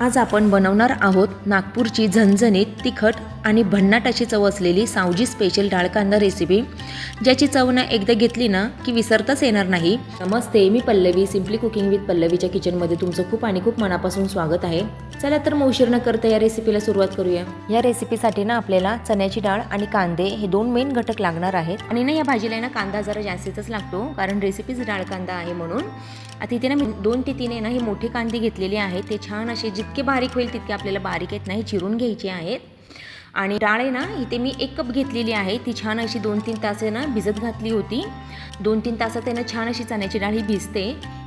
आज आपण बनवणार आहोत नागपूरची झणझणीत तिखट आणि भन्नाट अशी चव असलेली सावजी स्पेशल डाळ कांदा रेसिपी, ज्याची चव ना एकदा घेतली ना की विसरताच येणार नाही। नमस्ते, मी पल्लवी, सिम्पली कुकिंग विथ पल्लवीच्या किचनमध्ये तुमचं खूप आणि खूप मनापासून स्वागत आहे। चला तर मग उशीर न करता या रेसिपीला सुरुवात करूया। या रेसिपीसाठी ना आपल्याला चण्याची डाळ आणि कांदे हे दोन मेन घटक लागणार आहेत। आणि ना या भाजीला ना कांदा जरा जास्तीच लागतो, कारण रेसिपीच डाळ कांदा आहे म्हणून। आता इथे ना मी 2 ते 3 ना हे मोठे कांदे घेतलेले आहेत। ते छान असे जितके बारीक होईल तितके आपल्याला बारीक आहेत नाही चिरून घ्यायचे आहेत। आणि डाळ आहे ना इथे मी 1 कप घेतलेली आहे। ती छान अशी 2-3 तास ना भिजत घातली होती। 2-3 तासात आहे ना छान अशी चण्याची डाळ ही भिजते।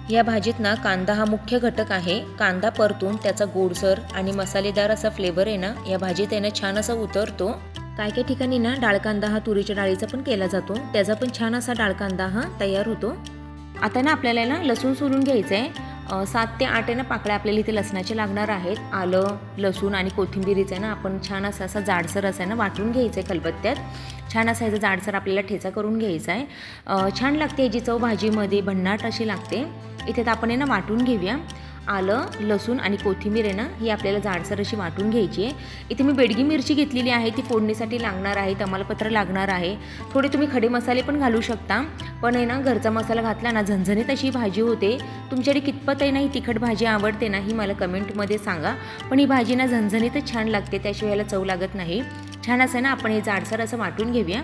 या भाजीत ना कांदा हा मुख्य घटक आहे। कांदा परतून त्याचा गोडसर आणि मसालेदार असा फ्लेवर आहे ना या भाजीत आहे ना छान असा उतरतो। काही ठिकाणी ना डाळ कांदा हा तुरीच्या डाळीचा पण केला जातो, त्याचा पण छान असा डाळ कांदा हा तयार होतो। आता ना आपल्याला ना लसूण सोलून घ्यायचं आहे। 7 ते 8 ना पाकळ्या आपल्याला इथे लसणाचे लागणार आहेत। आलं, लसूण आणि कोथिंबीरीचं ना आपण छान असा जाडसर असा ना वाटून घ्यायचं आहे खलबत्त्यात। छान असा याचा जाडसर आपल्याला ठेचा करून घ्यायचा आहे। छान लागते याची चव भाजीमध्ये, भन्नाट अशी लागते। इथे आपण आहे ना वाटून घेऊया। आलं, लसूण आणि कोथिंबीर आहे ना ही आपल्याला जाडसर अशी वाटून घ्यायची आहे। इथे मी बेडगी मिरची घेतलेली आहे, ती फोडणीसाठी लागणार आहे। तमालपत्र लागणार आहे। थोडे तुम्ही खडे मसाले पण घालू शकता, पण आहे ना घरचा मसाला घातला ना झणझणीत अशी भाजी होते। तुमच्याकडे कितपत आहे ना ही तिखट भाजी आवडते ना ही मला कमेंटमध्ये सांगा, पण ही भाजी ना झणझणीतच छान लागते, त्याशिवाय याला चव लागत नाही। छान असं ना आपण हे जाडसर असं वाटून घेऊया।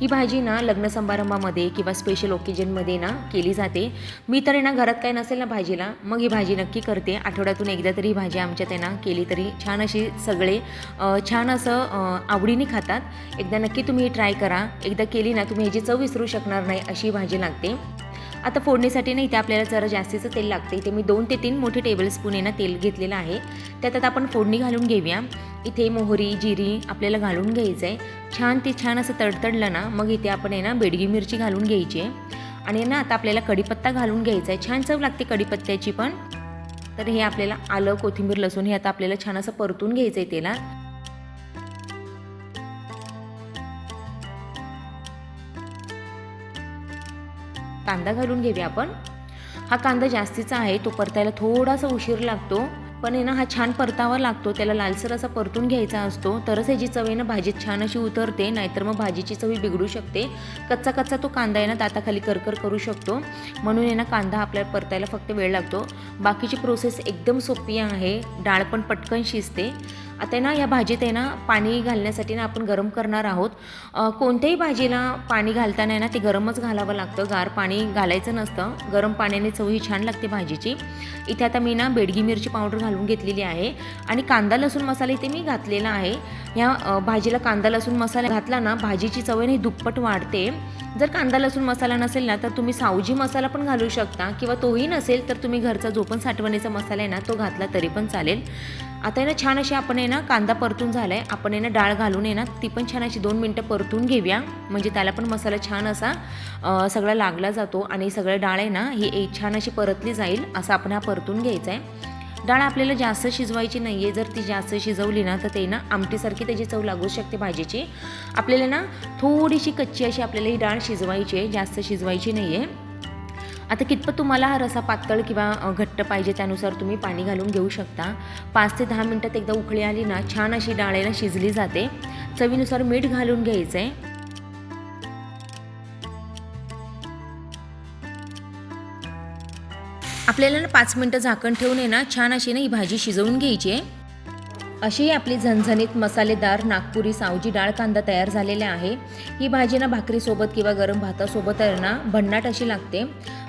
ही भाजी ना लग्न समारंभामध्ये किंवा स्पेशल ओकेजनमध्ये ना केली जाते। मी तर आहे ना घरात काय नसेल ना भाजीला मग ही भाजी नक्की करते। आठवड्यातून एकदा तरी ही भाजी आमच्यात आहे ना केली तरी छान अशी सगळे छान असं आवडीने खातात। एकदा नक्की तुम्ही ट्राय करा। एकदा केली ना तुम्ही ह्याची चव विसरू शकणार नाही, अशी भाजी लागते। आता फोडणीसाठी ना इथे आपल्याला जरा जास्तीचं तेल लागते। इथे मी 2 ते 3 मोठे टेबलस्पून आहे ना तेल घेतलेलं आहे। त्यात आता आपण फोडणी घालून घेऊया। इथे मोहरी, जिरी आपल्याला घालून घ्यायचं आहे। ते छान असं तडतडलं ना मग इथे आपण आहे ना बेडगी मिरची घालून घ्यायची आहे। आणि ना आता आपल्याला कढीपत्ता घालून घ्यायचा आहे। छान चव लागते कढीपत्त्याची पण। तर हे आपल्याला आलं, कोथिंबीर, लसूण हे आता आपल्याला छान असं परतून घ्यायचं आहे तेलात। कांदा घालून घेऊया आपण। हा कांदा जास्तीचा आहे, तो परतायला थोडासा उशीर लागतो, पण आहे ना हा छान परतावा लागतो। त्याला लालसर असा परतून घ्यायचा असतो, तरच ह्याची चव आहे ना भाजीत छान अशी उतरते, नाहीतर मग भाजीची चव बिघडू शकते। कच्चा कच्चा तो कांदा आहे ना दाताखाली करकर करू शकतो, म्हणून आहे ना कांदा आपल्याला परतायला फक्त वेळ लागतो। बाकीची प्रोसेस एकदम सोपी आहे, डाळ पण पटकन शिजते। आता ना या भाजीत आहे ना पाणी घालण्यासाठी ना आपण गरम करणार आहोत। कोणत्याही भाजीला पाणी घालताना ना ते गरमच घालावं लागतं, गार पाणी घालायचं नसतं। गरम पाण्याने चव ही छान लागते भाजीची। इथे आता मी ना बेडगी मिरची पावडर घालून घेतलेली आहे आणि कांदा लसूण मसाला इथे मी घातलेला आहे। या भाजीला कांदा लसूण मसाला घातला ना भाजीची चव ही दुप्पट वाढते। जर कांदा लसूण मसाला नसेल ना तर तुम्ही सावजी मसाला पण घालू शकता, किंवा तोही नसेल तर तुम्ही घरचा जो पण साठवणीचा मसाला आहे ना तो घातला तरी पण चालेल। आता आहे ना छान अशी आपण आहे ना कांदा परतून झाला आहे, आपण आहे ना डाळ घालून आहे ना ती पण छान अशी 2 मिनटं परतून घेऊया, म्हणजे त्याला पण मसाला छान असा सगळा लागला जातो आणि सगळं डाळ आहे ना ही छान अशी परतली जाईल, असं आपण हा परतून घ्यायचा आहे। डाळ आपल्याला जास्त शिजवायची नाही आहे, जर ती जास्त शिजवली ना तर ते ना आमटीसारखी त्याची चव लागू शकते भाजीची। आपल्याला ना थोडीशी कच्ची अशी आपल्याला ही डाळ शिजवायची आहे, जास्त शिजवायची नाही आहे। आता कितपत तुम्हाला हा रसा पातळ किंवा घट्ट पाहिजे त्यानुसार तुम्ही पाणी घालून घेऊ शकता। 5 ते 10 मिनटात एकदा उकळी आली ना छान अशी डाळ आहे ना शिजली जाते। चवीनुसार मीठ घालून घ्यायचं आहे। आपल्याला ना 5 मिनटं झाकण ठेवून आहे ना छान अशी ना ही भाजी शिजवून घ्यायची आहे। अशी आपली झणझणीत मसालेदार नागपुरी सावजी डाळ कांदा तयार झालेले आहे। ही भाजी ना भाकरीसोबत किंवा गरम भातासोबत आहे ना भन्नाट अशी लागते।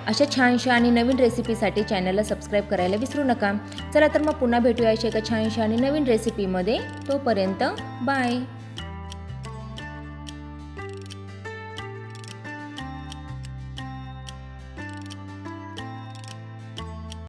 अशा छानशा आणि नवीन रेसिपीसाठी चॅनलला सबस्क्राईब करायला विसरू नका। चला तर मग पुन्हा भेटूया अशा एका छानशा आणि नवीन रेसिपीमध्ये। तोपर्यंत बाय।